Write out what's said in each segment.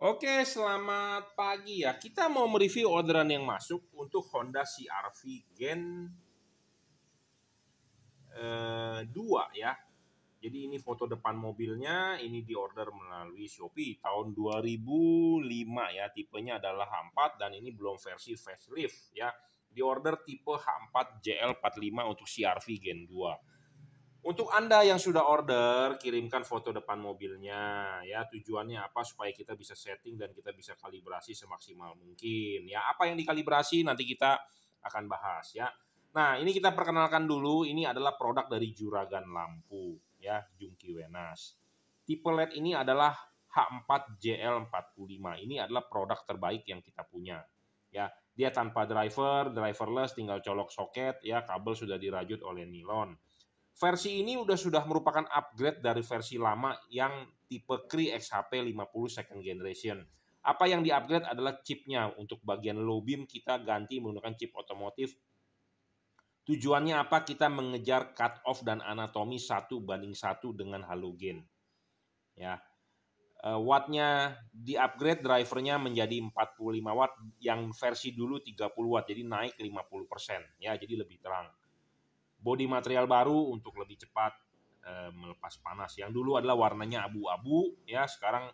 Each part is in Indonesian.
Oke, selamat pagi ya. Kita mau mereview orderan yang masuk untuk Honda CR-V Gen 2 ya. Jadi ini foto depan mobilnya, ini diorder melalui Shopee tahun 2005 ya. Tipenya adalah H4 dan ini belum versi facelift ya. Diorder tipe H4 JL45 untuk CR-V Gen 2. Untuk Anda yang sudah order, kirimkan foto depan mobilnya ya. Tujuannya apa? Supaya kita bisa setting dan kita bisa kalibrasi semaksimal mungkin. Ya, apa yang dikalibrasi nanti kita akan bahas ya. Nah, ini kita perkenalkan dulu, ini adalah produk dari Juragan Lampu ya, Jungki Wenas. Tipe LED ini adalah H4 JL45. Ini adalah produk terbaik yang kita punya. Ya, dia tanpa driver, driverless, tinggal colok soket ya, kabel sudah dirajut oleh nilon. Versi ini sudah merupakan upgrade dari versi lama yang tipe Cree XHP 50 second generation. Apa yang di-upgrade adalah chipnya. Untuk bagian low beam kita ganti menggunakan chip otomotif. Tujuannya apa? Kita mengejar cut off dan anatomi 1:1 dengan halogen. Ya. Wattnya di-upgrade, drivernya menjadi 45 watt, yang versi dulu 30 watt, jadi naik 50%. Ya, jadi lebih terang. Bodi material baru untuk lebih cepat melepas panas. Yang dulu adalah warnanya abu-abu, ya sekarang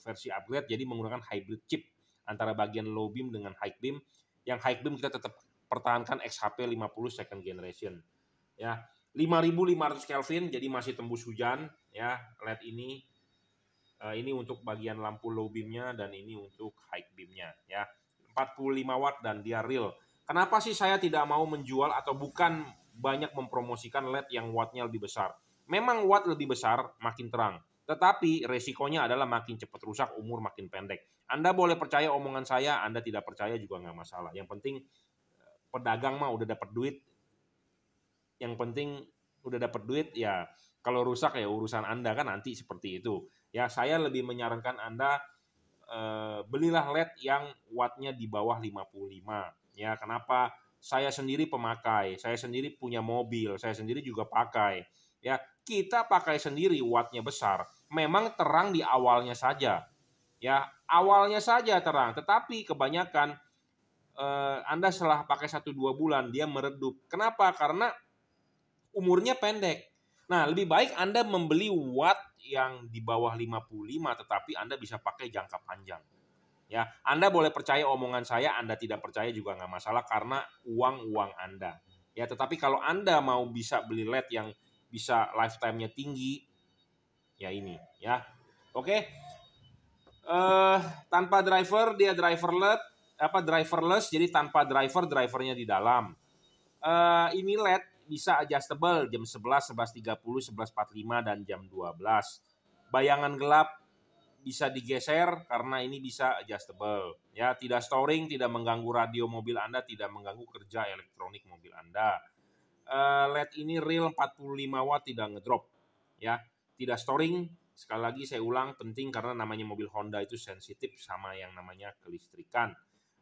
versi upgrade jadi menggunakan hybrid chip antara bagian low beam dengan high beam. Yang high beam kita tetap pertahankan XHP 50 second generation. Ya, 5500 Kelvin jadi masih tembus hujan ya LED ini. Ini untuk bagian lampu low beamnya dan ini untuk high beamnya ya. 45 watt dan dia real. Kenapa sih saya tidak mau menjual atau bukan banyak mempromosikan LED yang wattnya lebih besar? Memang watt lebih besar makin terang, tetapi resikonya adalah makin cepat rusak, umur makin pendek. Anda boleh percaya omongan saya, Anda tidak percaya juga nggak masalah. Yang penting pedagang mah udah dapat duit. Yang penting udah dapat duit ya, kalau rusak ya urusan Anda kan nanti seperti itu. Ya, saya lebih menyarankan Anda belilah LED yang wattnya di bawah 55. Ya, kenapa? Saya sendiri pemakai, saya sendiri punya mobil, saya sendiri juga pakai. Ya, kita pakai sendiri wattnya besar. Memang terang di awalnya saja. Ya, awalnya saja terang, tetapi kebanyakan Anda setelah pakai 1-2 bulan dia meredup. Kenapa? Karena umurnya pendek. Nah, lebih baik Anda membeli watt yang di bawah 55 tetapi Anda bisa pakai jangka panjang. Ya, Anda boleh percaya omongan saya, Anda tidak percaya juga nggak masalah karena uang Anda. Ya, tetapi kalau Anda mau bisa beli LED yang bisa lifetime-nya tinggi, ya ini, ya. Oke. Tanpa driver, dia driverless, jadi tanpa drivernya di dalam. Ini LED bisa adjustable jam 11, 11.30, 11.45 dan jam 12. Bayangan gelap bisa digeser karena ini bisa adjustable. Ya, tidak storing, tidak mengganggu radio mobil Anda, tidak mengganggu kerja elektronik mobil Anda. LED ini real 45 watt, tidak ngedrop. Ya, tidak storing. Sekali lagi saya ulang, penting karena namanya mobil Honda itu sensitif sama yang namanya kelistrikan.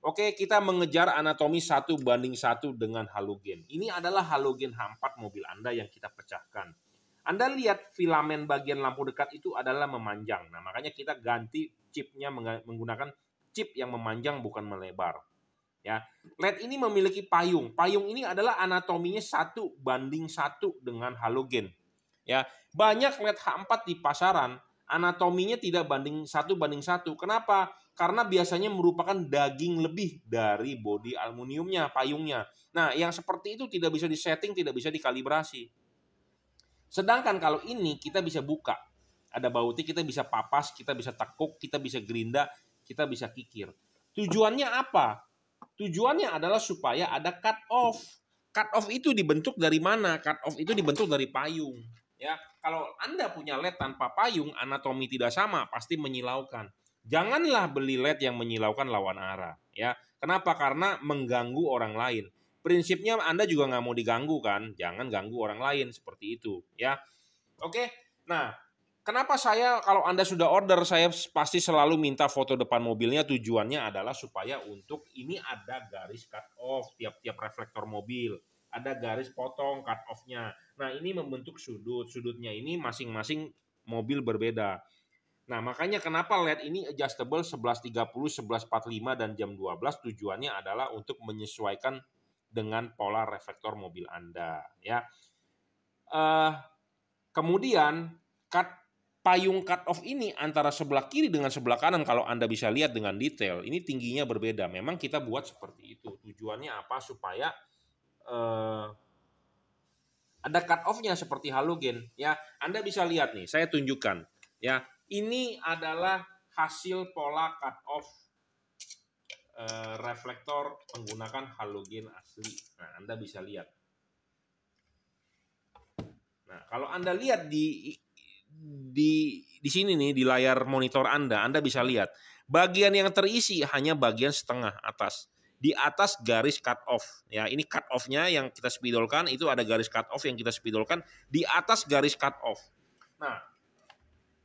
Oke, kita mengejar anatomi 1:1 dengan halogen. Ini adalah halogen H4 mobil Anda yang kita pecahkan. Anda lihat filamen bagian lampu dekat itu adalah memanjang. Nah, makanya kita ganti chipnya menggunakan chip yang memanjang bukan melebar. Ya, LED ini memiliki payung. Payung ini adalah anatominya 1:1 dengan halogen. Ya, banyak LED H4 di pasaran anatominya tidak 1:1. Kenapa? Karena biasanya merupakan daging lebih dari bodi aluminiumnya, payungnya. Nah, yang seperti itu tidak bisa disetting, tidak bisa dikalibrasi. Sedangkan kalau ini kita bisa buka. Ada bautnya, kita bisa papas, kita bisa tekuk, kita bisa gerinda, kita bisa kikir. Tujuannya apa? Tujuannya adalah supaya ada cut off. Cut off itu dibentuk dari mana? Cut off itu dibentuk dari payung. Ya, kalau Anda punya LED tanpa payung, anatomi tidak sama, pasti menyilaukan. Janganlah beli LED yang menyilaukan lawan arah. Ya, kenapa? Karena mengganggu orang lain. Prinsipnya Anda juga nggak mau diganggu kan? Jangan ganggu orang lain seperti itu. Ya, oke. Nah, kenapa saya kalau Anda sudah order, saya pasti selalu minta foto depan mobilnya. Tujuannya adalah supaya untuk ini ada garis cut off tiap-tiap reflektor mobil. Ada garis potong cut off-nya. Nah, ini membentuk sudut. Sudutnya ini masing-masing mobil berbeda. Nah, makanya kenapa LED ini adjustable 11.30, 11.45 dan jam 12 tujuannya adalah untuk menyesuaikan dengan pola reflektor mobil Anda, ya. Kemudian payung cut off ini antara sebelah kiri dengan sebelah kanan kalau Anda bisa lihat dengan detail, ini tingginya berbeda. Memang kita buat seperti itu. Tujuannya apa? Supaya ada cut off-nya seperti halogen, ya. Anda bisa lihat nih, saya tunjukkan, ya. Ini adalah hasil pola cut off reflektor menggunakan halogen asli. Nah, Anda bisa lihat. Nah, kalau Anda lihat di sini nih di layar monitor Anda bisa lihat bagian yang terisi hanya bagian setengah atas. Di atas garis cut off, ya ini cut off-nya yang kita spidolkan, itu ada garis cut off yang kita spidolkan di atas garis cut off. Nah,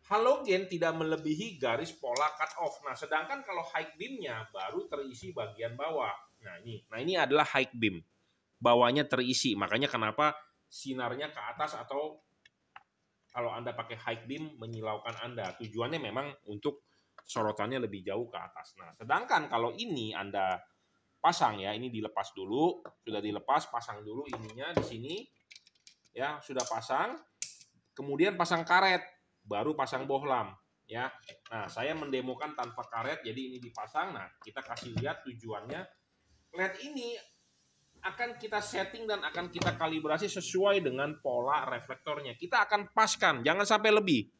halogen tidak melebihi garis pola cut off. Nah, sedangkan kalau high beam-nya baru terisi bagian bawah. Nah ini adalah high beam, bawahnya terisi. Makanya kenapa sinarnya ke atas, atau kalau Anda pakai high beam menyilaukan Anda. Tujuannya memang untuk sorotannya lebih jauh ke atas. Nah, sedangkan kalau ini Anda pasang, ya, ini dilepas dulu, sudah dilepas, pasang dulu ininya di sini, ya, sudah pasang, kemudian pasang karet, baru pasang bohlam, ya. Nah, saya mendemokan tanpa karet, jadi ini dipasang. Nah, kita kasih lihat tujuannya. LED ini akan kita setting dan akan kita kalibrasi sesuai dengan pola reflektornya. Kita akan paskan, jangan sampai lebih,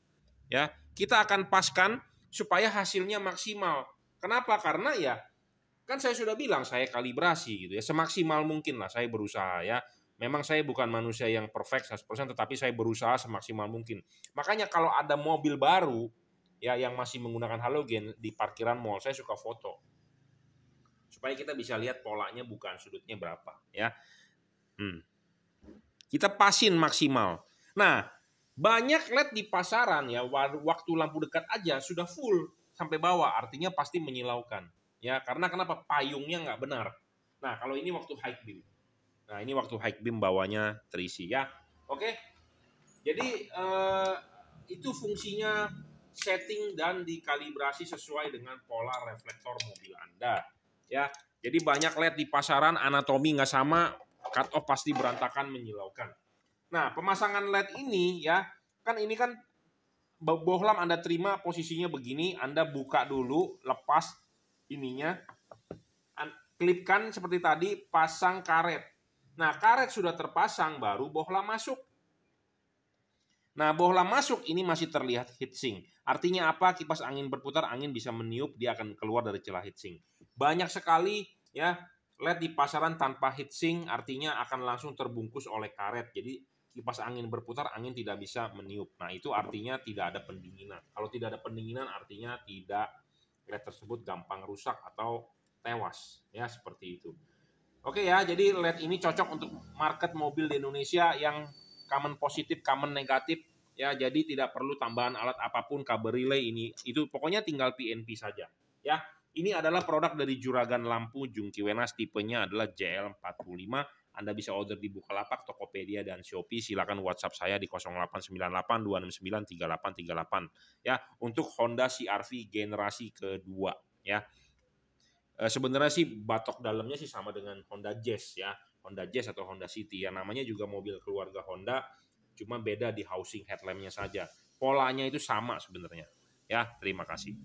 ya. Kita akan paskan supaya hasilnya maksimal. Kenapa? Karena ya kan saya sudah bilang saya kalibrasi gitu ya, semaksimal mungkin lah saya berusaha, ya. Memang saya bukan manusia yang perfect 100%, tetapi saya berusaha semaksimal mungkin. Makanya kalau ada mobil baru ya yang masih menggunakan halogen di parkiran mall, saya suka foto. Supaya kita bisa lihat polanya bukan sudutnya berapa, ya. Kita pasin maksimal. Nah, banyak LED di pasaran ya waktu lampu dekat aja sudah full sampai bawah, artinya pasti menyilaukan. Ya, karena kenapa? Payungnya nggak benar. Nah, kalau ini waktu high beam. Nah, ini waktu high beam bawahnya terisi, ya. Oke. Jadi itu fungsinya setting dan dikalibrasi sesuai dengan pola reflektor mobil Anda, ya. Jadi banyak LED di pasaran anatomi nggak sama, cut off pasti berantakan, menyilaukan. Nah, pemasangan LED ini ya, kan ini kan bohlam Anda terima posisinya begini, Anda buka dulu, lepas ininya, klipkan seperti tadi, pasang karet. Nah, karet sudah terpasang, baru bohlam masuk. Nah, bohlam masuk ini masih terlihat heatsink. Artinya apa? Kipas angin berputar, angin bisa meniup, dia akan keluar dari celah heatsink. Banyak sekali ya LED di pasaran tanpa heatsink, artinya akan langsung terbungkus oleh karet. Jadi kipas angin berputar, angin tidak bisa meniup. Nah, itu artinya tidak ada pendinginan. Kalau tidak ada pendinginan, artinya LED tersebut gampang rusak atau tewas, ya seperti itu. Oke ya, jadi LED ini cocok untuk market mobil di Indonesia yang common positif, common negatif, ya. Jadi tidak perlu tambahan alat apapun, kabel relay ini, itu pokoknya tinggal PNP saja, ya. Ini adalah produk dari Juragan Lampu Jungki Wenas, tipenya adalah JL45. Anda bisa order di Bukalapak, Tokopedia, dan Shopee. Silakan WhatsApp saya di 0898 269 3838, ya, untuk Honda CR-V generasi kedua, ya. Sebenarnya sih batok dalamnya sih sama dengan Honda Jazz, ya, Honda Jazz atau Honda City, ya, namanya juga mobil keluarga Honda, cuma beda di housing headlampnya saja. Polanya itu sama sebenarnya, ya. Terima kasih.